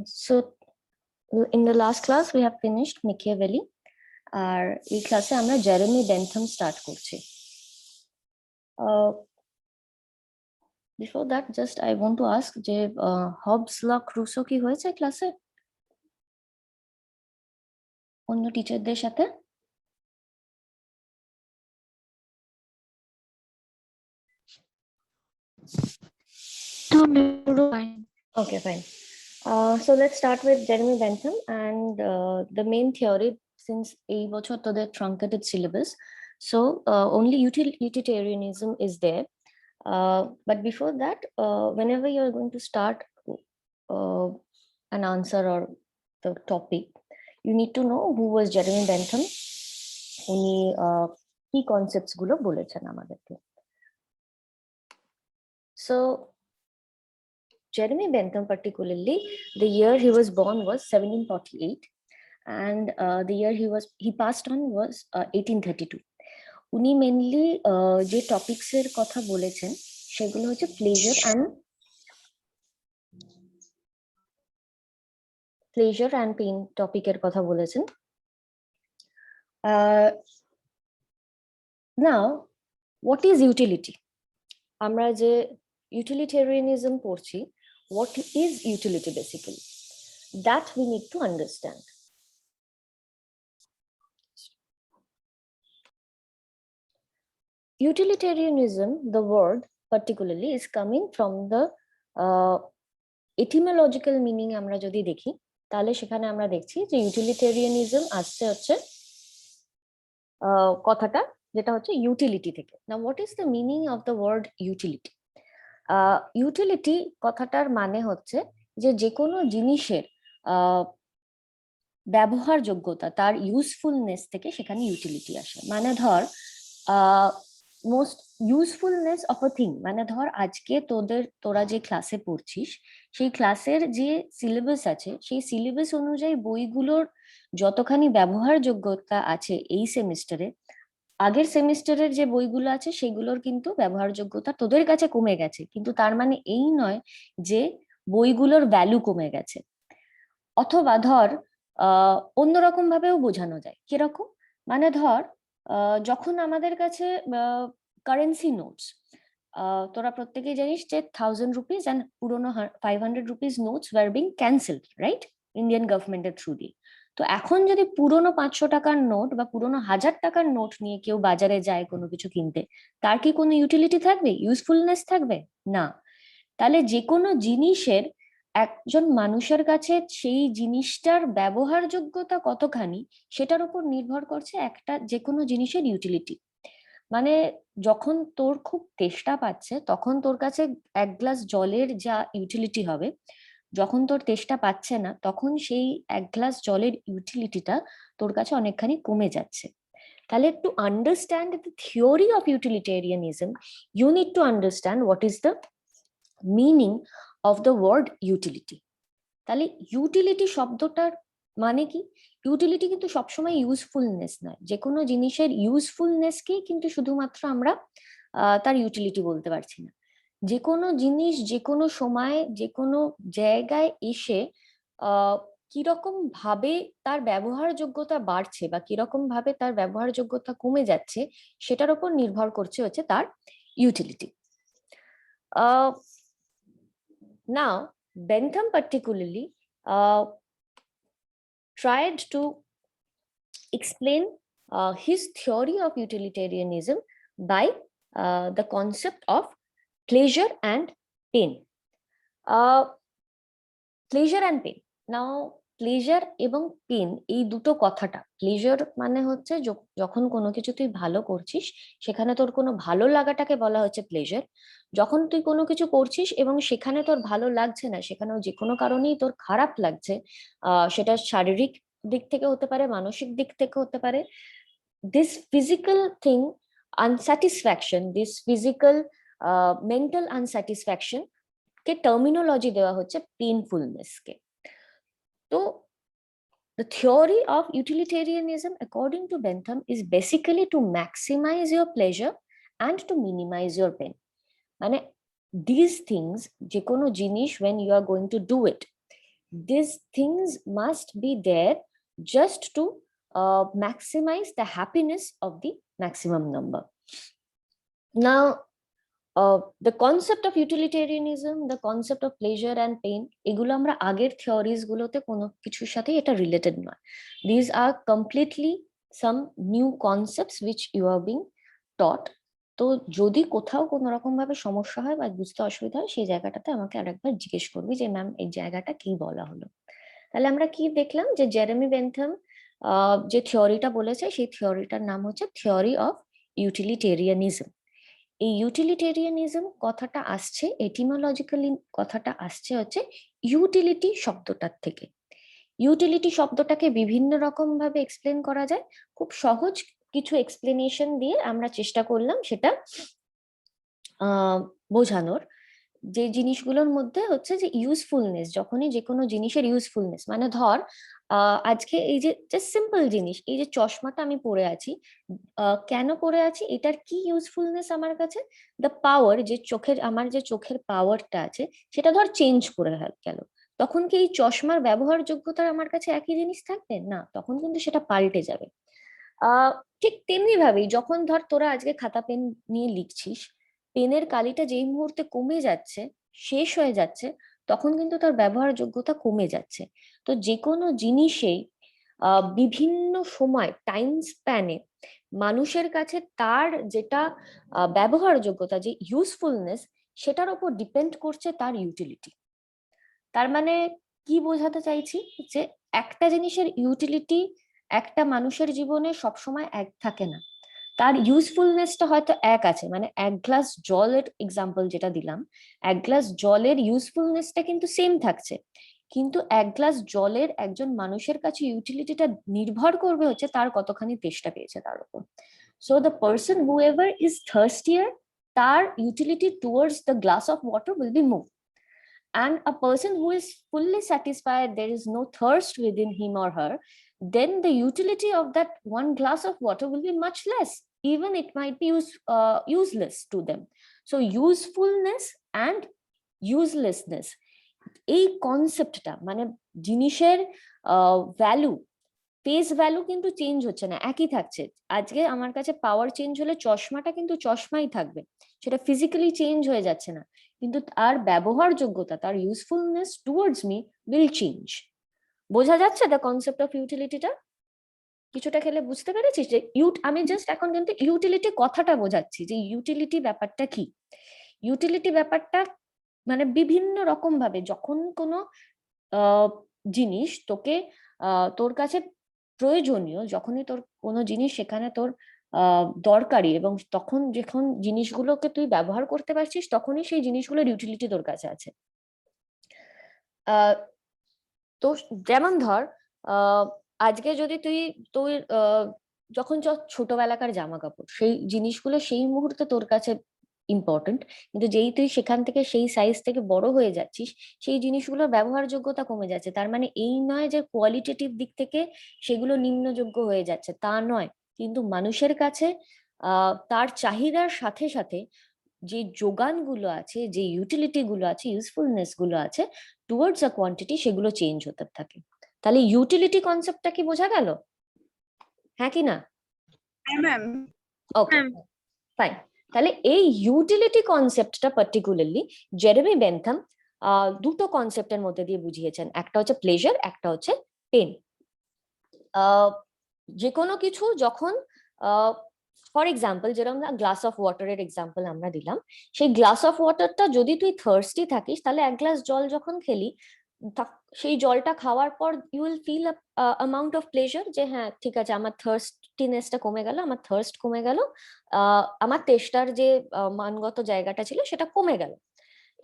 So in the last class we have finished Machiavelli. আর এই ক্লাসে আমরা জেরেমি বেন্থাম স্টার্ট করছি। Before that just I want to ask যে Hobbes Locke Russo কি হয়েছে ক্লাসে অন্য টিচারদের সাথে? Okay, fine. So let's start with Jeremy Bentham and the main theory, since এই বছর তোদের truncated syllabus, so only utilitarianism is there. But before that, whenever you're going to start an answer or the topic, you need to know who was Jeremy Bentham. উনি কি concepts গুলো বলেছেন আমাদেরকে। So Jeremy Bentham, particularly, the year he was born was 1748, and the year he passed on was 1832. উনি mainly যে topics এর কথা বলেছেন সেগুলো হচ্ছে প্লেজার অ্যান্ড পেইন টপিকের কথা বলেছেন। Now what is utility? আমরা যে utilitarianism পড়ছি, what is utility basically? That we need to understand. Utilitarianism, the word particularly, is coming from the etymological meaning. আমরা যদি দেখি তাহলে সেখানে আমরা দেখছি যে ইউটিলিটেরিয়ানিজম আসছে হচ্ছে কথাটা যেটা হচ্ছে ইউটিলিটি থেকে। Now what is the meaning of the word utility? Utility কথাটার মানে হচ্ছে যে কোনো জিনিসের ব্যবহারযোগ্যতা, তার ইউজফুলনেস থেকে সেখানে ইউটিলিটি আসে। মানে ধর most usefulness of a thing, মানে ধর আজকে তোরা যে ক্লাসে পড়ছিস সেই ক্লাসের যে সিলেবাস আছে সেই সিলেবাস অনুযায়ী বইগুলোর যতখানি ব্যবহারযোগ্যতা আছে এই সেমিস্টারে, আগের সেমিস্টারের যে বইগুলো আছে সেগুলোর কিন্তু ব্যবহারযোগ্যতা তোদের কাছে কমে গেছে, কিন্তু তার মানে এই নয় যে বইগুলোর ভ্যালু কমে গেছে। অথবা ধর অন্যরকম ভাবেও বোঝানো যায়। কিরকম? মানে ধর যখন আমাদের কাছে কারেন্সি নোটস, তোরা প্রত্যেকেই জানিস যে 1000 রুপিস অ্যান্ড পুরোনো 500 rupees notes were being cancelled, right, Indian গভর্নমেন্টের থ্রু দিয়ে। তো এখন যদি পুরোনো 500 টাকার নোট বা পুরোনো 1000 টাকার নোট নিয়ে কেউ বাজারে যায় কোনো কিছু কিনতে, তার কি কোনো ইউটিলিটি থাকবে, ইউজফুলনেস থাকবে? না। তাহলে যে কোনো জিনিসের একজন মানুষের কাছে সেই জিনিসটার ব্যবহারযোগ্যতা কতখানি সেটার উপর নির্ভর করছে একটা যে কোনো জিনিসের ইউটিলিটি। মানে যখন তোর খুব তেষ্টা পাচ্ছে তখন তোর কাছে এক গ্লাস জলের যা ইউটিলিটি হবে, যখন তোর তেষ্টা পাচ্ছে না তখন সেই এক গ্লাস জলের ইউটিলিটিটা তোর কাছে অনেকখানি কমে যাচ্ছে। তাহলে to understand the theory of utilitarianism you need to understand what is the meaning of the word utility. তাহলে ইউটিলিটি শব্দটার মানে কি? ইউটিলিটি কিন্তু সবসময় ইউজফুলনেস নয়, যে কোনো জিনিসের ইউজফুলনেসকেই কিন্তু শুধুমাত্র আমরা তার ইউটিলিটি বলতে পারছি না। যে কোনো জিনিস যে কোনো সময় যে কোনো জায়গায় এসে কিরকম ভাবে তার ব্যবহারযোগ্যতা বাড়ছে বা কিরকম ভাবে তার ব্যবহারযোগ্যতা কমে যাচ্ছে সেটার উপর নির্ভর করছে হচ্ছে তার utility. Now, Bentham particularly tried to explain his theory of utilitarianism by the concept of pleasure and pain. Pleasure and pain. Now, pleasure এবং পেন এই দুটো কথাটা, প্লেজার মানে হচ্ছে যখন কোনো কিছু তুই ভালো করছিস সেখানে তোর কোনো ভালো লাগাটাকে বলা হচ্ছে প্লেজার। যখন তুই কোনো কিছু করছিস এবং সেখানে তোর ভালো লাগছে না, সেখানেও যে কোনো কারণেই তোর খারাপ লাগছে, সেটা শারীরিক দিক থেকে হতে পারে, মানসিক দিক থেকে হতে পারে, this physical thing unsatisfaction, this physical mental unsatisfaction K terminology দেওয়া হচ্ছে পেইনফুলনেস কে। So, the theory of utilitarianism, according to Bentham, is basically to maximize your pleasure and to minimize your pain. মানে these things, যে কোনো জিনিস when you are going to do it, these things must be there just to maximize the happiness of the maximum number. Now, the concept of utilitarianism, the concept of pleasure and pain, এগুলো আমরা আগের theories গুলোতে কোনো কিছুর সাথে এটা related নয়. These are completely some new concepts which you are being taught. তো যদি কোথাও কোনো রকম ভাবে সমস্যা হয় বা বুঝতে অসুবিধা হয়, সেই জায়গাটাতে আমাকে আরেকবার জিজ্ঞেস করবি যে ম্যাম এই জায়গাটা কি বলা হলো. তাহলে আমরা কি দেখলাম, যে জেরেমি বেন্থাম যে থিওরিটা বলেছে, সেই থিওরিটার নাম হচ্ছে থিওরি অফ ইউটিলিটেরিয়ানিজম. এই ইউটিলিটেরিয়ানিজম কথাটা আসছে, এটিমোলজিক্যালি কথাটা আসছে হচ্ছে ইউটিলিটি শব্দটার থেকে. ইউটিলিটি শব্দটাকে বিভিন্ন রকম ভাবে এক্সপ্লেন করা যায়. খুব সহজ কিছু এক্সপ্লেনেশন দিয়ে আমরা চেষ্টা করলাম সেটা বোঝানোর. যে জিনিসগুলোর মধ্যে হচ্ছে যে ইউজফুলনেস, যখনই যে কোনো জিনিসের ইউজফুলনেস, মানে ধর আজকে এই যে সিম্পল জিনিস, এই যে চশমাটা আমি পরে আছি, কেন পরে আছি, এটার কি ইউজফুলনেস আমার কাছে? দ্য পাওয়ার, যে চোখের, আমার যে চোখের পাওয়ারটা আছে সেটা ধর চেঞ্জ করে গেল, তখন কি এই চশমার ব্যবহারযোগ্যতা আমার কাছে একই জিনিস থাকবে না, তখন কিন্তু সেটা পাল্টে যাবে. আহ ঠিক তেমনি ভাবেই যখন ধর তোরা আজকে খাতা পেন নিয়ে লিখছিস, পেনের কালিটা যেই মুহূর্তে কমে যাচ্ছে, শেষ হয়ে যাচ্ছে, তখন কিন্তু তার ব্যবহারযোগ্যতা কমে যাচ্ছে. তো যে কোনো জিনিসেই বিভিন্ন সময় টাইম স্প্যানে মানুষের কাছে তার যেটা ব্যবহারযোগ্যতা, যে ইউজফুলনেস, সেটার উপর ডিপেন্ড করছে তার ইউটিলিটি. তার মানে কি বোঝাতে চাইছি, যে একটা জিনিসের ইউটিলিটি একটা মানুষের জীবনে সবসময় এক থাকে না. তার ইউজফুলনেসটা হয়তো এক আছে, মানে এক গ্লাস জলের এক্সাম্পল যেটা দিলাম, এক গ্লাস জলের ইউজফুলনেসটা কিন্তু সেম থাকছে, কিন্তু এক গ্লাস জলের একজন মানুষের কাছে ইউটিলিটিটা নির্ভর করবে হচ্ছে তার কতখানি তেষ্টা পেয়েছে তার উপর. So the person who ever is thirstier, তার utility towards the glass of water will be more. And a person who is fully satisfied, there is no thirst within him or her, then the utility of that one glass of water will be much less. Even it might be useless to them. So usefulness and uselessness, এই কনসেপ্টটা, মানে জিনিসের value, face value কিন্তু change হচ্ছে না, একই থাকছে. আজকে আমার কাছে পাওয়ার চেঞ্জ হলে চশমাটা কিন্তু চশমাই থাকবে, সেটা ফিজিক্যালি চেঞ্জ হয়ে যাচ্ছে না, কিন্তু তার ব্যবহারযোগ্যতা, তার usefulness towards me will change. বোঝা যাচ্ছে দ্য কনসেপ্ট অফ ইউটিলিটিটা? কিছুটা খেলে বুঝতে পেরেছিস যে আমি জাস্ট এখন কিন্তু ইউটিলিটি কথাটা বোঝাচ্ছি, যে ইউটিলিটি ব্যাপারটা কি. ইউটিলিটি ব্যাপারটা মানে বিভিন্ন রকম ভাবে, যখন কোনো জিনিস তোকে তোর কাছে প্রয়োজনীয়, যখনই তোর কোনো জিনিস সেখানে তোর দরকারি, এবং তখন যখন জিনিসগুলোকে তুই ব্যবহার করতে পারছিস, তখনই সেই জিনিসগুলোর ইউটিলিটি তোর কাছে আছে. তো যেমন ধর আজকে যদি তুই যখন ছোটবেলাকার জামা কাপড়, সেই জিনিসগুলো সেই মুহূর্তে তোর কাছে ইম্পর্টেন্ট, কিন্তু যেই তুই সেখান থেকে সেই সাইজ থেকে বড় হয়ে যাচ্ছিস, সেই জিনিসগুলোর ব্যবহারযোগ্যতা কমে যাচ্ছে. তার মানে এই নয় যে কোয়ালিটেটিভ দিক থেকে সেগুলো নিম্নযোগ্য হয়ে যাচ্ছে, তা নয়, কিন্তু মানুষের কাছে তার চাহিদার সাথে সাথে যে যোগানগুলো আছে, যে ইউটিলিটি গুলো আছে, ইউজফুলনেস গুলো আছে টুয়ার্ডস আ কোয়ান্টিটি, সেগুলো চেঞ্জ হতে থাকে. তাহলে ইউটিলিটি কনসেপ্টটা কি বোঝা গেল? হ্যাঁ কি না? ওকে, ফাইন. তাহলে এই ইউটিলিটি কনসেপ্টটা পার্টিকুলারলি জেরেমি বেন্থাম দুটো কনসেপ্টের মধ্যে দিয়ে বুঝিয়েছেন, একটা হচ্ছে প্লেজার, একটা হচ্ছে পেন. যে কোনো কিছু যখন ফর এক্সাম্পল, যেরকম গ্লাস অফ ওয়াটারের এক্সাম্পল আমরা দিলাম, সেই গ্লাস অফ ওয়াটারটা যদি তুই থার্স্টি থাকিস, তাহলে এক গ্লাস জল যখন খেলি, সেই জলটা খাওয়ার পর you will feel amount of pleasure, যে হ্যাঁ ঠিক আছে, আমার থার্স্টিনেসটা কমে গেল, আমার থার্স্ট কমে গেল, আমার তেষ্টার যে মানগত জায়গাটা ছিল সেটা কমে গেল.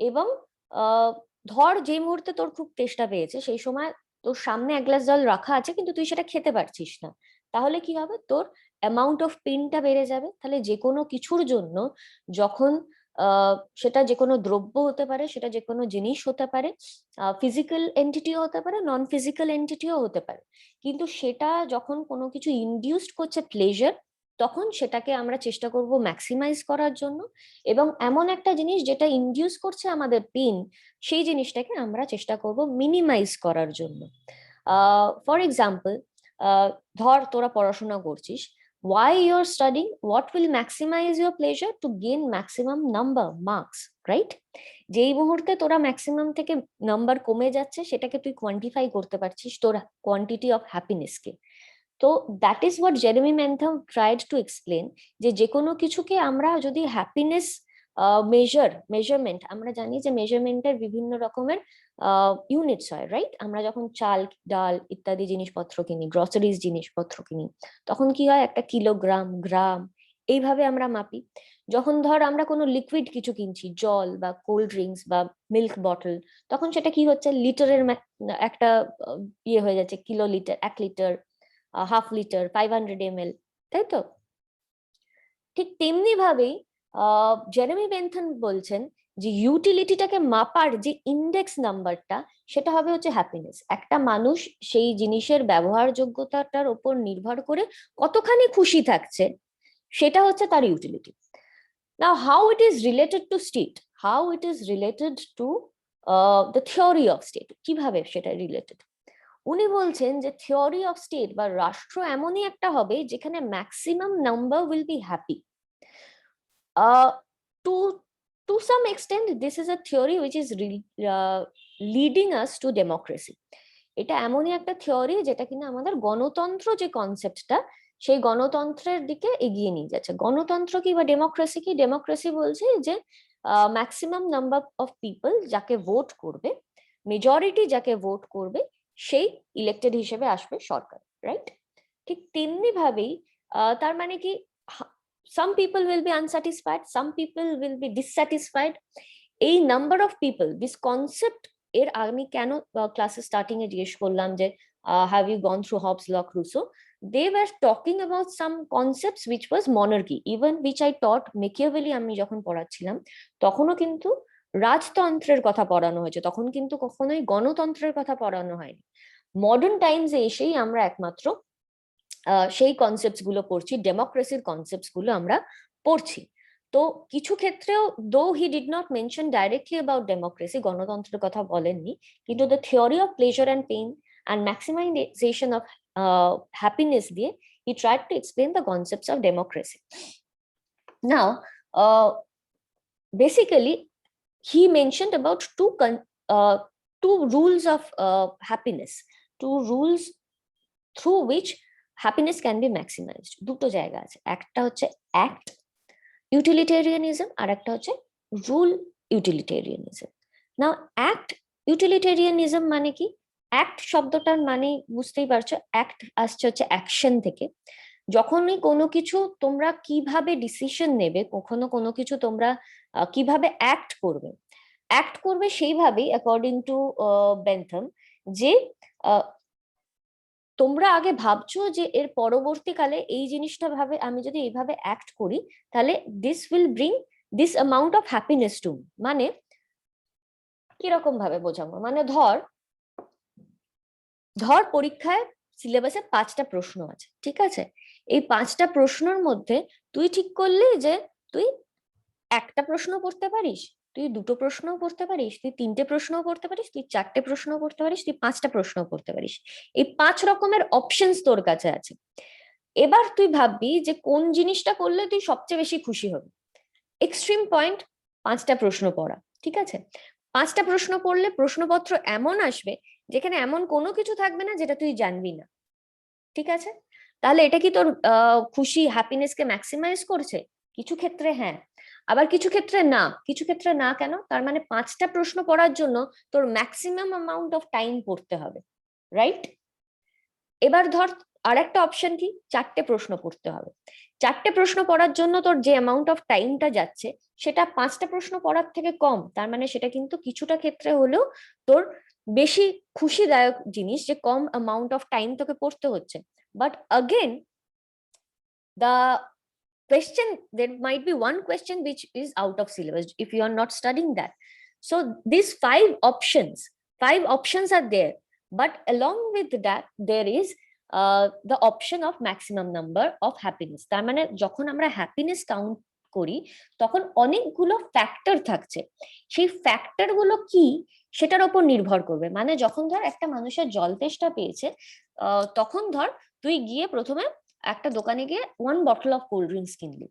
এবং ধর যে মুহূর্তে তোর খুব তেষ্টা পেয়েছে, সেই সময় তোর সামনে এক গ্লাস জল রাখা আছে, কিন্তু তুই সেটা খেতে পারছিস না, তাহলে কি হবে, তোর অ্যামাউন্ট অফ পেনটা বেড়ে যাবে. তাহলে যে কোনো কিছুর জন্য যখন সেটা যে কোনো দ্রব্য হতে পারে, সেটা যে কোনো জিনিস হতে পারে, ফিজিক্যাল এন্টিটিও হতে পারে, নন ফিজিক্যাল এন্টিটিও হতে পারে, কিন্তু সেটা যখন কোনো কিছু ইনডিউসড করছে প্লেজার, তখন সেটাকে আমরা চেষ্টা করব ম্যাক্সিমাইজ করার জন্য, এবং এমন একটা জিনিস যেটা ইনডিউস করছে আমাদের পেন, সেই জিনিসটাকে আমরা চেষ্টা করব মিনিমাইজ করার জন্য। ফর এক্সাম্পল, ধর তোরা পড়াশোনা করছিস, why you're studying, what will maximize your pleasure, to gain maximum number marks, right? যেই মুহূর্তে তোরা ম্যাক্সিমাম থেকে নাম্বার কমে যাচ্ছে, সেটাকে তুই কোয়ান্টিফাই করতে পারছিস তোর কোয়ান্টিটি অফ হ্যাপিনেসকে। তো that is what Jeremy Bentham tried to explain, যে কোনো কিছুকে আমরা যদি হ্যাপিনেস মেজারমেন্ট, আমরা জানি যে মেজারমেন্টের বিভিন্ন রকমের ইউনিটস হয়, রাইট? আমরা যখন চাল ডাল ইত্যাদি জিনিসপত্র কিনি, গ্রসারিজ জিনিসপত্র কিনি, তখন কি হয়, একটা কিলোগ্রাম, গ্রাম, এইভাবে আমরা মাপি। যখন ধর আমরা কোনো লিকুইড কিছু কিনছি, জল বা কোল্ড ড্রিঙ্কস বা মিল্ক বটল, তখন সেটা কি হচ্ছে, লিটারের একটা ইয়ে হয়ে যাচ্ছে, kilo litre, 1 litre, half litre, 500 ml, তাই তো? ঠিক তেমনি ভাবেই জেরেমি বেন্থন বলছেন যে ইউটিলিটিটাকে মাপার যে ইন্ডেক্স নাম্বারটা, সেটা হবে হচ্ছে হ্যাপিনেস। একটা মানুষ সেই জিনিসের ব্যবহারযোগ্যতাটার উপর নির্ভর করে কতখানি খুশি থাকছে, সেটা হচ্ছে তার utility. Now how it is related to state, how it is related to the theory of state, কিভাবে সেটা রিলেটেড? উনি বলছেন যে থিওরি অফ স্টেট বা রাষ্ট্র এমনই একটা হবে যেখানে maximum number will be happy. To some extent this is a theory which is leading us to democracy. এটা এমনই একটা থিওরি যেটা কিনা আমাদের গণতন্ত্র যে কনসেপ্টটা, সেই গণতন্ত্রের দিকে এগিয়ে নিয়ে যাচ্ছে। গণতন্ত্র কি বা ডেমোক্রেসি কি? ডেমোক্রেসি বলছে যে ম্যাক্সিমাম নাম্বার অফ পিপল যাকে ভোট করবে, মেজরিটি যাকে ভোট করবে, সেই ইলেক্টেড হিসেবে আসবে সরকার, রাইট? ঠিক তেমনি ভাবেই তার মানে কি, some people will be unsatisfied, some people will be dissatisfied. এই number of people, this concept, এর আমি কেন ক্লাসে স্টার্টিং এ জিজ্ঞেস করলাম যে have you gone through Hobbes, Locke, Rousseau, they were talking about some concepts which was monarchy, even which I taught Machiavelli আমি যখন পড়াচ্ছিলাম, তখনও কিন্তু রাজতন্ত্রের কথা পড়ানো হয়েছে, তখন কিন্তু কখনোই গণতন্ত্রের কথা পড়ানো হয়নি। মডার্ন টাইমসে এসেই আমরা একমাত্র সেই কনসেপ্টস গুলো পড়ছি, ডেমোক্রেসির কনসেপ্টস গুলো আমরা পড়ছি। তো কিছু ক্ষেত্রেও though he did not mention directly about democracy, গণতন্ত্রের কথা বলেননি, কিন্তু the theory of pleasure and pain and maximization of happiness দিয়ে he tried to explain the concepts of democracy. Now basically he mentioned about two rules of happiness, two rules through which happiness can be maximized. দুটো জায়গা আছে, একটা হচ্ছে act ইউটিলিটেরিয়ানিজম, আর একটা হচ্ছে rule ইউটিলিটেরিয়ানিজম। নাও act ইউটিলিটেরিয়ানিজম মানে কি? অ্যাক্ট শব্দটার মানে বুঝতেই পারছো, অ্যাক্ট আসছে হচ্ছে অ্যাকশন থেকে। যখনই কোনো কিছু তোমরা কিভাবে ডিসিশন নেবে, কখনো কোনো কিছু তোমরা কিভাবে অ্যাক্ট করবে সেইভাবেই অ্যাকর্ডিং টু বেন্থাম, যে তোমরা আগে ভাবছো যে এর পরবর্তীকালে এই জিনিসটা ভাবে আমি যদি এইভাবে অ্যাক্ট করি, তাহলে this will bring this amount of happiness two, মানে কিরকম ভাবে বোঝাবো, মানে ধর পরীক্ষায় সিলেবাসে 5টা প্রশ্ন আছে, ঠিক আছে? এই 5টা প্রশ্নের মধ্যে তুই ঠিক করলি যে তুই একটা প্রশ্ন পড়তে পারিস, তুই 2টো প্রশ্নও পড়তে পারিস, তুই 3টে প্রশ্নও পড়তে পারিস, তুই 4টে প্রশ্নও পড়তে পারিস, তুই 5টা প্রশ্নও পড়তে পারিস। এই 5 রকমের অপশনস তোর কাছে আছে। এবার তুই ভাববি যে কোন জিনিসটা করলে তুই সবচেয়ে বেশি খুশি হবি। এক্সট্রিম পয়েন্ট 5টা প্রশ্ন পড়া, ঠিক আছে? 5টা প্রশ্ন পড়লে প্রশ্নপত্র এমন আসবে যেখানে এমন কোনো কিছু থাকবে না যেটা তুই জানবি না, ঠিক আছে? তাহলে এটা কি তোর খুশি, হ্যাপিনেসকে ম্যাক্সিমাইজ করছে? কিছু ক্ষেত্রে হ্যাঁ, আবার কিছু ক্ষেত্রে না। কিছু ক্ষেত্রে না কেন? তার মানে 5টা প্রশ্ন পড়ার জন্য তোর ম্যাক্সিমাম অ্যামাউন্ট অফ টাইম পড়তে হবে, রাইট? এবার ধর আরেকটা অপশন কি, 4টে প্রশ্ন পড়তে হবে। 4টে প্রশ্ন পড়ার জন্য তোর যে অ্যামাউন্ট অফ টাইমটা যাচ্ছে, সেটা 5টা প্রশ্ন পড়ার থেকে কম। তার মানে সেটা কিন্তু কিছুটা ক্ষেত্রে হলেও তোর বেশি খুশিদায়ক জিনিস, যে কম অ্যামাউন্ট অফ টাইম তোকে পড়তে হচ্ছে। But again, the question, there might be one question which is out of syllabus if you are not studying that. So these 5 options are there, but along with that there is the option of maximum number of happiness. তার মানে যখন আমরা happiness count করি তখন অনেকগুলো factor থাকছে, সেই factor গুলো কি সেটার উপর নির্ভর করবে। মানে যখন ধর একটা মানুষের জল তেষ্টা পেয়েছে, তখন ধর তুই গিয়ে প্রথমে একটা দোকানে গিয়ে 1 বটল অফ কোল্ড ড্রিঙ্কস কিনলি।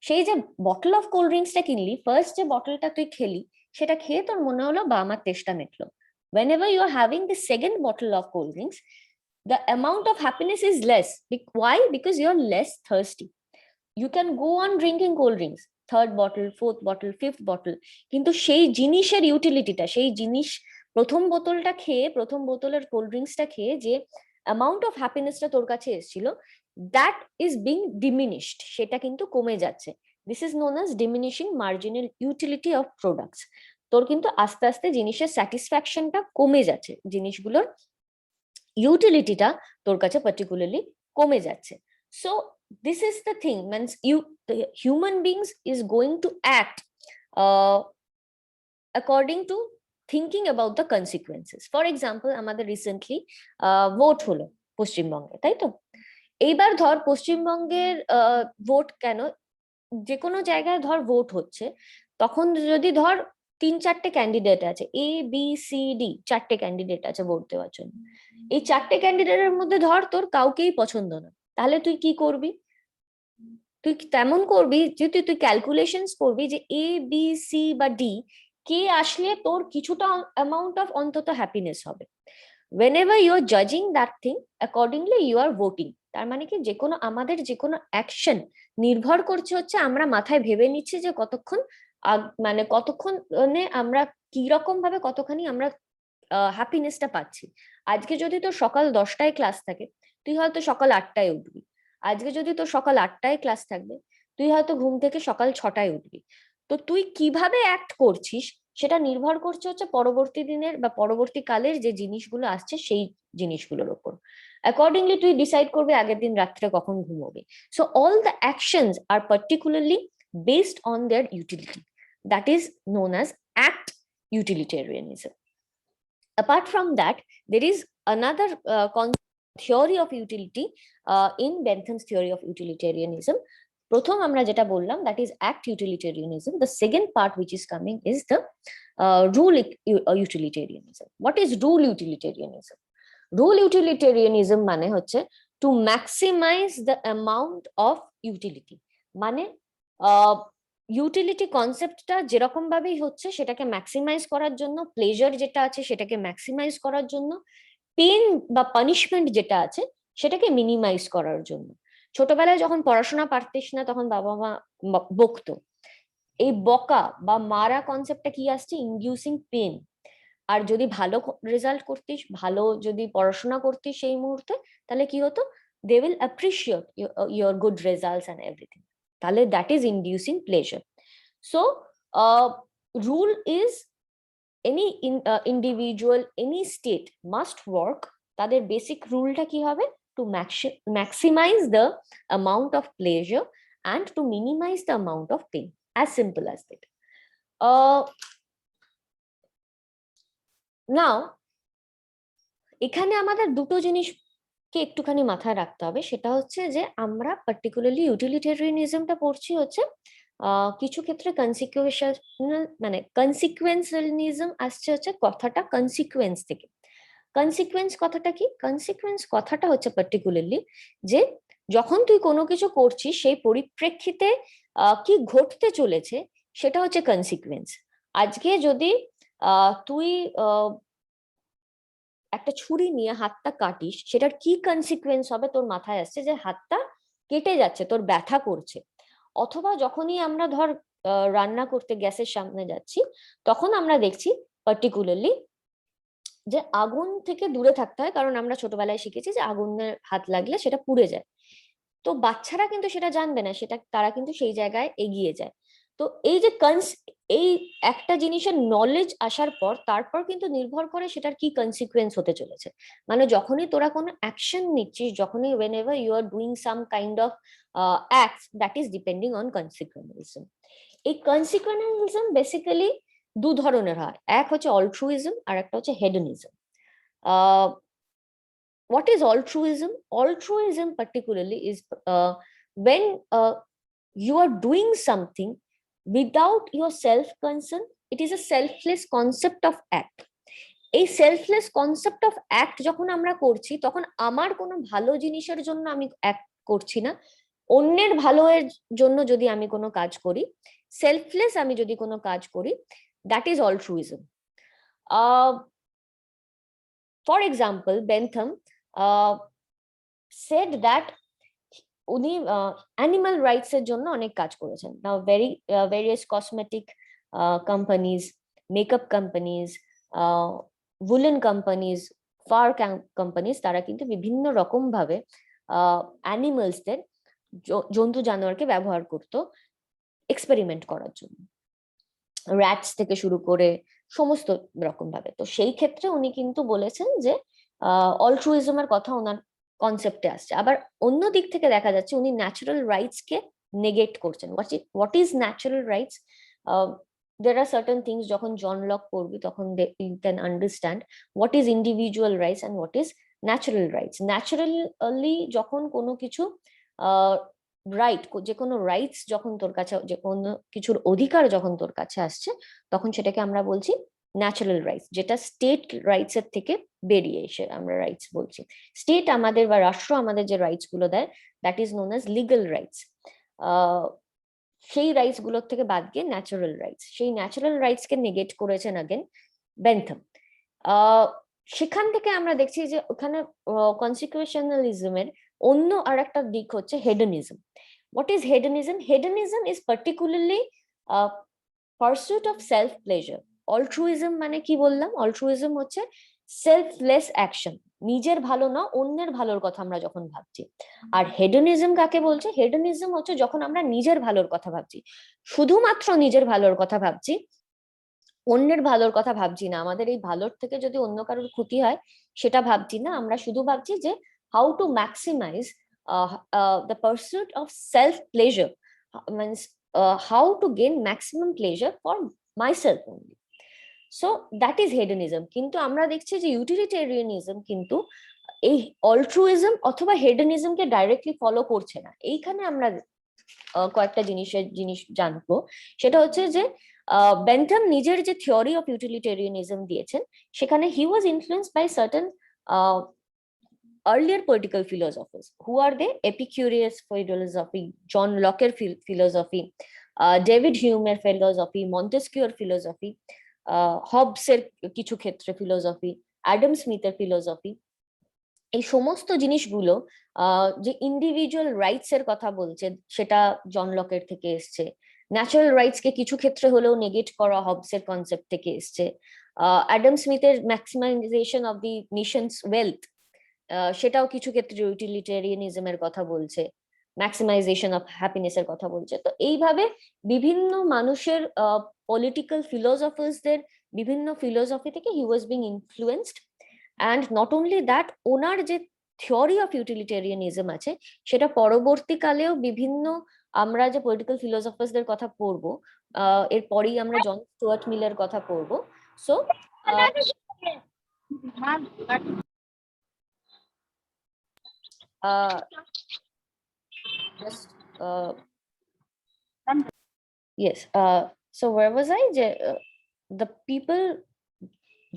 সেই যে বটল অফ কোল্ড ড্রিঙ্কসটা কিনলি, ফার্স্ট যে বটলটা তুই খেলি, সেটা খেয়ে তোর মনে হলো বা আমার তেষ্টা মেটলো। whenever you are having the second bottle of cold drinks, the amount of happiness is less. Why? Because you're less thirsty. You can go on drinking cold drinks, third bottle, fourth bottle, fifth bottle, কিন্তু সেই জিনিসের ইউটিলিটিটা, সেই জিনিস প্রথম বোতলটা খেয়ে, প্রথম বোতলের কোল্ড ড্রিঙ্কসটা খেয়ে যে অ্যামাউন্ট অফ হ্যাপিনেসটা তোর কাছে এসেছিল, দ্যাট ইজ বিং ডিমিনিশড, সেটা কিন্তু কমে যাচ্ছে। This is known as diminishing marginal utility of products. তোর কিন্তু আস্তে আস্তে জিনিসের স্যাটিসফ্যাকশনটা কমে যাচ্ছে, জিনিসগুলোর ইউটিলিটিটা তোর কাছে পার্টিকুলারলি কমে যাচ্ছে। So this is the thing, means the human beings is going to act according to thinking about the consequences. For example, আমাদের রিসেন্টলি ভোট হলো পশ্চিমবঙ্গে, তাই তো? এইবার ধর পশ্চিমবঙ্গের ভোট কেন, যে কোনো জায়গায় ধর ভোট হচ্ছে, তখন যদি ধর 3-4টে ক্যান্ডিডেট আছে, ABCD, 4টে ক্যান্ডিডেট আছে ভোট দেওয়ার জন্য। এই 4টে ক্যান্ডিডেটের মধ্যে ধর তোর কাউকেই পছন্দ না, তাহলে তুই কি করবি? তুই তেমন করবি যে তুই ক্যালকুলেশনস করবি যে A, B, C বা D কে আসলে তোর কিছুটা অ্যামাউন্ট অফ অন্তত হ্যাপিনেস হবে। whenever you are judging that thing, accordingly you are voting. তার মানে কি, যে কোনো আমাদের যে কোনো অ্যাকশন নির্ভর করছে হচ্ছে আমরা মাথায় ভেবে নিচ্ছি যে কতক্ষণ মানে কতক্ষণ মানে আমরা কি রকম ভাবে কতখানি আমরা হ্যাপিনেসটা পাচ্ছি। আজকে যদি তোর সকাল 10টায় ক্লাস থাকে, তুই হয়তো সকাল 8টায় উঠবি। আজকে যদি তোর সকাল 8টায় ক্লাস থাকবে, তুই হয়তো ঘুম থেকে সকাল 6টায় উঠবি। তো তুই কিভাবে অ্যাক্ট করছিস সেটা নির্ভর করছে হচ্ছে পরবর্তী দিনের বা পরবর্তী কালের যে জিনিসগুলো আসছে সেই জিনিসগুলোর উপর। অ্যাকর্ডিংলি তুই ডিসাইড করবি আগের দিন রাত্রে কখন ঘুমোবি। So all the actions are particularly based on their utility, that is known as act utilitarianism. Apart from that, there is another theory of utility in Bentham's theory of utilitarianism. প্রথম আমরা যেটা বললাম, that is act utilitarianism. The second part which is coming is the rule utilitarianism. What is rule utilitarianism? Rule utilitarianism মানে হচ্ছে to maximize the amount of utility. মানে utility কনসেপ্টটা যেরকম ভাবেই হচ্ছে সেটাকে ম্যাক্সিমাইজ করার জন্য, প্লেজার যেটা আছে সেটাকে ম্যাক্সিমাইজ করার জন্য, পেন বা পানিশমেন্ট যেটা আছে সেটাকে মিনিমাইজ করার জন্য। ছোটবেলায় যখন পড়াশোনা পারতিস না তখন বাবা মা বকতো, এই বকা বা মারা কনসেপ্টটা কি আসছে, ইনডিউসিং পেন। আর যদি ভালো রেজাল্ট করতিস, ভালো যদি পড়াশোনা করতিস সেই মুহূর্তে, তাহলে কি হতো, they will appreciate your good results and everything. তাহলে that is inducing pleasure. So rule is any individual, any state must work, তাদের বেসিক রুলটা কি হবে, to maximize the amount of pleasure and to minimize the amount of pain. As simple as that. Now, এখানে আমাদের দুটো জিনিসকে একটুখানি মাথায় রাখতে হবে, সেটা হচ্ছে যে আমরা পার্টিকুলারলি ইউটিলিটেরিয়ানিজমটা পড়ছি হচ্ছে কিছু ক্ষেত্রে কনসিকুয়েন্সিয়াল, মানে কনসিকুয়েন্সিয়ালিজম আসছে হচ্ছে কথাটা কনসিকুয়েন্স থেকে। কনসিকুয়েন্স কথাটা কি? কনসিকুয়েন্স কথাটা হচ্ছে পার্টিকুলারলি যে যখন তুই কোনো কিছু করছিস সেই পরিপ্রেক্ষিতে কি ঘটতে চলেছে সেটা হচ্ছে কনসিকুয়েন্স। আজকে যদি তুই একটা ছুরি নিয়ে হাতটা কাটিস, সেটার কি কনসিকুয়েন্স হবে তোর মাথায় আসছে যে হাতটা কেটে যাচ্ছে, তোর ব্যথা করছে। অথবা যখনই আমরা ধর রান্না করতে গ্যাসের সামনে যাচ্ছি, তখন আমরা দেখছি পার্টিকুলারলি যে আগুন থেকে দূরে থাকতে হয়, কারণ আমরা ছোটবেলায় শিখেছি যে আগুনের হাত লাগলে সেটা পুড়ে যায়। তো বাচ্চারা কিন্তু সেটা জানবে না, সেটা তারা কিন্তু সেই জায়গায় এগিয়ে যায়। তো এই যে এই একটা জিনিসের নলেজ আসার পর তারপর কিন্তু নির্ভর করে সেটার কি কনসিকুয়েন্স হতে চলেছে। মানে যখনই তোরা কোনো অ্যাকশন নিচ্ছিস, যখনই whenever you are doing some kind of acts, that is depending on consequentialism. এই consequentialism বেসিক্যালি দু ধরনের হয়, এক হচ্ছে অল্ট্রুইজম আর একটা হচ্ছে হেডনিজম। what is altruism? Altruism particularly is when you are doing something without your self concern. It is a selfless concept of act. এই selfless concept of act যখন আমরা করছি, তখন আমার কোনো ভালো জিনিসের জন্য আমি অ্যাক্ট করছি না, অন্যের ভালোর জন্য যদি আমি কোনো কাজ করি, সেলফলেস আমি যদি কোনো কাজ করি, that is altruism. For example, Bentham said that উনি অ্যানিমাল রাইটস এর জন্য অনেক কাজ করেছেন। Now various cosmetic companies, makeup companies, woolen companies, fur companies, তারা কিন্তু বিভিন্ন রকম ভাবে অ্যানিমালসদের, জন্তু জানোয়ারকে ব্যবহার করতো এক্সপেরিমেন্ট করার জন্য, র্যাটস থেকে শুরু করে সমস্ত রকম ভাবে। তো সেই ক্ষেত্রে উনি কিন্তু বলেছেন যে অলট্রুইজমের কথা ওনার কনসেপ্টে আসছে। আবার অন্য দিক থেকে দেখা যাচ্ছে উনি ন্যাচারাল রাইটস কে নেগেট করছেন। What is natural rights? there are certain things যখন জন লক পড়বি তখন you can understand what is individual rights and what is natural rights. Naturally যখন কোনো কিছু রাইট, যে কোনো রাইটস যখন তোর কাছে, যে কোনো কিছুর অধিকার যখন তোর কাছে আসছে, তখন সেটাকে আমরা বলছি ন্যাচারাল রাইটস, যেটা স্টেট রাইটস এর থেকে বেরিয়ে এসে আমরা রাইটস বলছি। স্টেট আমাদের বা রাষ্ট্র আমাদের যে রাইটস গুলো দেয়, that is known as legal rights. সেই রাইটস গুলোর থেকে বাদ গিয়ে ন্যাচারাল রাইটস, সেই ন্যাচারাল রাইটস কে নেগেট করেছেন আগেন বেন্থাম। সেখান থেকে আমরা দেখছি যে ওখানে কনসিকুয়েশনালিজমের অন্য আর একটা দিক হচ্ছে hedonism. What is hedonism? Hedonism is particularly pursuit of self pleasure. Altruism মানে কি বললাম? অলট্রুইজম হচ্ছে সেলফলেস অ্যাকশন, নিজের ভালো না অন্যের ভালোর কথা আমরা যখন ভাবছি। আর হেডনিজম কাকে বলছে? হেডনিজম হচ্ছে যখন আমরা নিজের ভালোর কথা ভাবছি, শুধুমাত্র নিজের ভালোর কথা ভাবছি, অন্যের ভালোর কথা ভাবছি না। আমাদের এই ভালোর থেকে যদি অন্য কারোর ক্ষতি হয় সেটা ভাবছি না, আমরা শুধু ভাবছি যে how to maximize the pursuit of self pleasure, means how to gain maximum pleasure for myself only. So that is hedonism. কিন্তু আমরা দেখছি যে ইউটিলিটেরিয়ানিজম কিন্তু এই অলট্রুইজম অথবা হেডনিজমকে ডাইরেক্টলি ফলো করছে না। এইখানে আমরা কয়েকটা জিনিস জানবো। সেটা হচ্ছে যে বেন্থাম নিজের যে থিওরি অফ ইউটিলিটেরিয়ানিজম দিয়েছেন, সেখানে he was influenced by certain earlier political philosophers. Who are they? Epicurus philosophy, John Locke's philosophy, David Hume's philosophy, Montesquieu's philosophy, হবসের কিছু ক্ষেত্রে ফিলোসফি, অ্যাডাম স্মিথের ফিলোসফি। এই সমস্ত জিনিসগুলো যে ইন্ডিভিজুয়াল রাইটস এর কথা বলছে, সেটা জন লকের থেকে এসছে। ন্যাচারাল রাইটস কে কিছু ক্ষেত্রে হলেও নেগেট করা হবসের কনসেপ্ট থেকে এসছে। অ্যাডাম স্মিথের maximization of the nations wealth, সেটাও কিছু ক্ষেত্রে ইউটিলিটেরিয়ানিজমের কথা বলছে, ম্যাক্সিমাইজেশন অফ হ্যাপিনেস এর কথা বলছে। তো এইভাবে বিভিন্ন মানুষের পলিটিক্যাল ফিলোসফার্সদের বিভিন্ন ফিলোসফি থেকে he was being influenced. And not only that, ওনার যে থিওরি অফ ইউটিলিটেরিয়ানিজম আছে, সেটা পরবর্তীকালেও বিভিন্ন, আমরা যে পলিটিক্যাল ফিলোসফার্সদের কথা পড়বো, এরপরেই আমরা জন স্টুয়ার্ট মিলের কথা পড়বো। So just yes, so where was I? যে the people,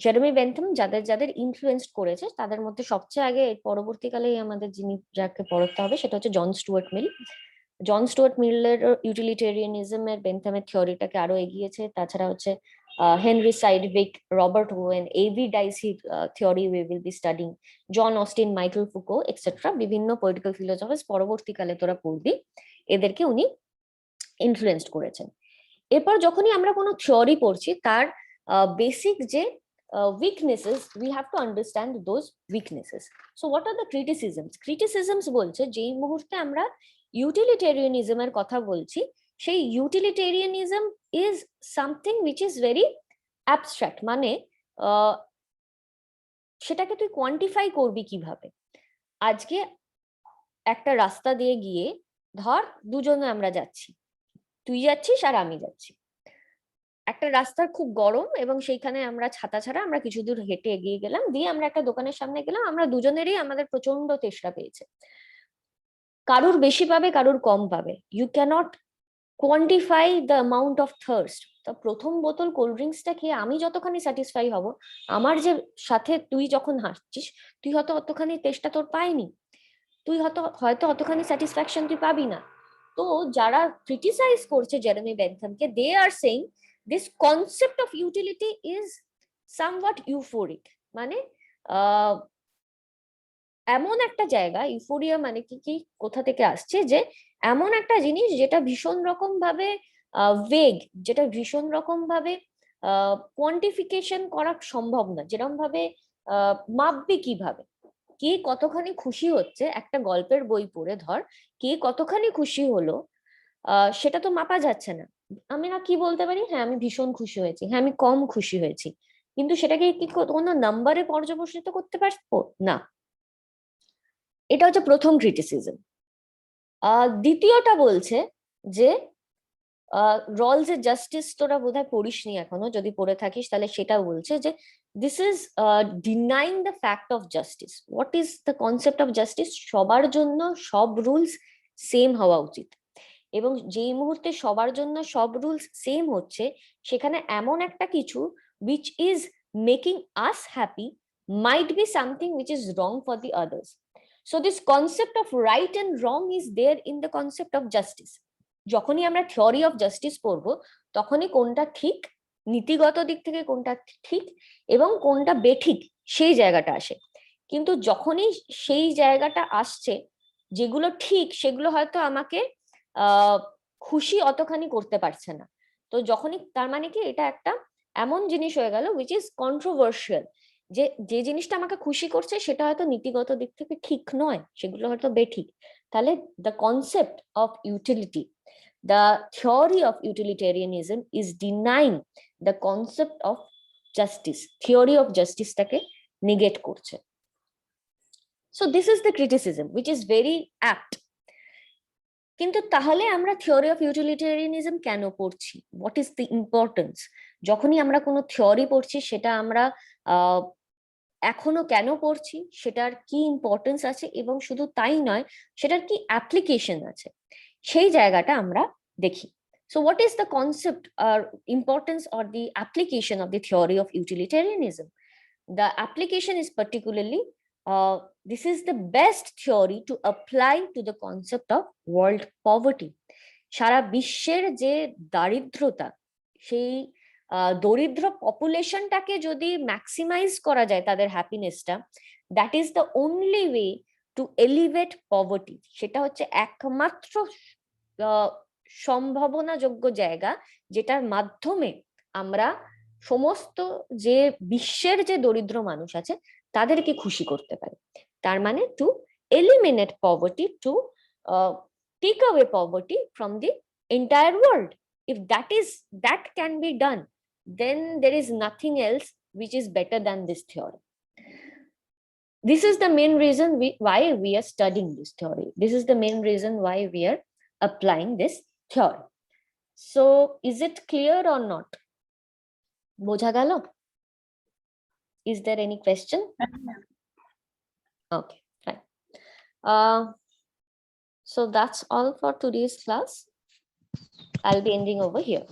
জেরেমি বেন্থাম যাদের যাদের ইনফ্লুয়েন্স করেছে, তাদের মধ্যে সবচেয়ে আগে পরবর্তীকালে আমাদের যিনি যাকে পড়তে হবে সেটা হচ্ছে জন স্টুয়ার্ট মিল। জন স্টুয়ার্ট মিলের ইউটিলিটেরিয়ানিজমের বেন্থামের থিওরিটাকে আরো এগিয়েছে। তাছাড়া হচ্ছে Henry Sidgwick, Robert Owen, A V ডাইসির theory we will be studying, John Austin, Michael Foucault etcetera, বিভিন্ন পলিটিক্যাল ফিলোসফার্স পরবর্তীকালে তোরা পড়বি, এদেরকে উনি ইনফ্লুয়েন্সড করেছেন। এরপর যখনই আমরা কোনো থিওরি পড়ছি, তার বেসিক যে weaknesses, we have to understand those weaknesses. So what are the criticisms? Criticisms বলছে যেই মুহূর্তে আমরা ইউটিলিটেরিয়ানিজমের কথা বলছি, সেই utilitarianism is something which is very abstract. মানে সেটাকে তুই কোয়ান্টিফাই করবি কিভাবে? আজকে একটা রাস্তা দিয়ে গিয়ে ধর দুজনে আমরা যাচ্ছি, তুই যাচ্ছিস আর আমি যাচ্ছি, একটা রাস্তার খুব গরম এবং সেইখানে আমরা ছাতা ছাড়া আমরা কিছু দূর হেঁটে এগিয়ে গেলাম, দিয়ে আমরা একটা দোকানের সামনে গেলাম, আমরা দুজনেরই আমাদের প্রচন্ড তেষ্টা পেয়েছে। কারুর বেশি পাবে, কারুর কম পাবে, you cannot quantify the amount of thirst. তো প্রথম বোতল কোল্ড ড্রিঙ্কসটা খেয়ে আমি যতখানি স্যাটিসফাই হব, আমার যে সাথে তুই যখন হাসছিস, তুই হয়তো অতখানি তেষ্টা তোর পায়নি, তুই হয়তো হয়তো অতখানি স্যাটিসফ্যাকশন তুই পাবি না। তো যারা ক্রিটিসাইজ করছে জেরেমি বেন্থামকে, they are saying this concept of utility is somewhat euphoric. মানে এমন একটা জায়গা, ইউফোরিয়া মানে কি কি কোথা থেকে আসছে, যে এমন একটা জিনিস যেটা ভীষণ রকম ভাবে ভেগ, যেটা ভীষণ রকম ভাবে কোয়ান্টিফিকেশন করা সম্ভব না, যেরকম ভাবে মাপবে কিভাবে, কে কতখানি খুশি হচ্ছে একটা গল্পের বই পড়ে, ধর কে কতখানি খুশি হলো, সেটা তো মাপা যাচ্ছে না। আমি না কি বলতে পারি, হ্যাঁ আমি ভীষণ খুশি হয়েছি, হ্যাঁ আমি কম খুশি হয়েছি, কিন্তু সেটাকে কি কোনো নাম্বারে পর্যবেসিত করতে পারবো না। এটা হচ্ছে প্রথম ক্রিটিসিজম। দ্বিতীয়টা বলছে যে রলস এর জাস্টিস তোরা বোধহয় পড়িসনি এখনো, যদি পড়ে থাকিস তাহলে সেটাও বলছে যে this is denying the fact of justice. What is the concept of justice? সবার জন্য সব রুলস সেম হওয়া উচিত, এবং যেই মুহূর্তে সবার জন্য সব রুলস সেম হচ্ছে, সেখানে এমন একটা কিছু which is making us happy might be something which is wrong for the others. So this concept of right and wrong is there in the concept of justice. যখনই আমরা থিওরি অফ জাস্টিস পড়বো, তখনই কোনটা ঠিক, নীতিগত দিক থেকে কোনটা ঠিক এবং কোনটা বেঠিক, সেই জায়গাটা আসে। কিন্তু যখনই সেই জায়গাটা আসছে, যেগুলো ঠিক সেগুলো হয়তো আমাকে খুশি অতখানি করতে পারছে না। তো যখনই, তার মানে কি এটা একটা এমন জিনিস হয়ে গেল উইচ ইজ কন্ট্রোভার্সিয়াল, যে যে জিনিসটা আমাকে খুশি করছে সেটা হয়তো নীতিগত দিক থেকে ঠিক নয়, সেগুলো হয়তো বেঠিক। তাহলে the concept of utility, the theory of utilitarianism is denying the concept of justice, theory of জাস্টিসটাকে নিগেট করছে। So this is the criticism which is very apt. কিন্তু তাহলে আমরা থিওরি অফ ইউটিলিটেরিয়ানিজম কেন পড়ছি? What is the importance? যখনই আমরা কোনো থিওরি পড়ছি, সেটা আমরা এখনো কেন পড়ছি, সেটার কি ইম্পর্টেন্স আছে, এবং শুধু তাই নয়, সেটার কি অ্যাপ্লিকেশন আছে, সেই জায়গাটা আমরা দেখি। So what is the concept or importance or the application of the theory of utilitarianism? The application is particularly this is the best theory to apply to the concept of world poverty. সারা বিশ্বের যে দারিদ্রতা, সেই দরিদ্র পপুলেশনটাকে যদি maximise করা যায় তাদের হ্যাপিনেসটা, that is the only way to elevate poverty. সেটা হচ্ছে একমাত্র সম্ভাবনাযোগ্য জায়গা, যেটার মাধ্যমে আমরা সমস্ত যে বিশ্বের যে দরিদ্র মানুষ আছে তাদেরকে খুশি করতে পারি। তার মানে to eliminate poverty, to take away poverty from the entire world. If that can be done, then there is nothing else which is better than this theory. This is the main reason why we are studying this theory. This is the main reason why we are applying this theory. So is it clear or not? Bojha gelo? Is there any question? Okay, fine. So that's all for today's class. I'll be ending over here.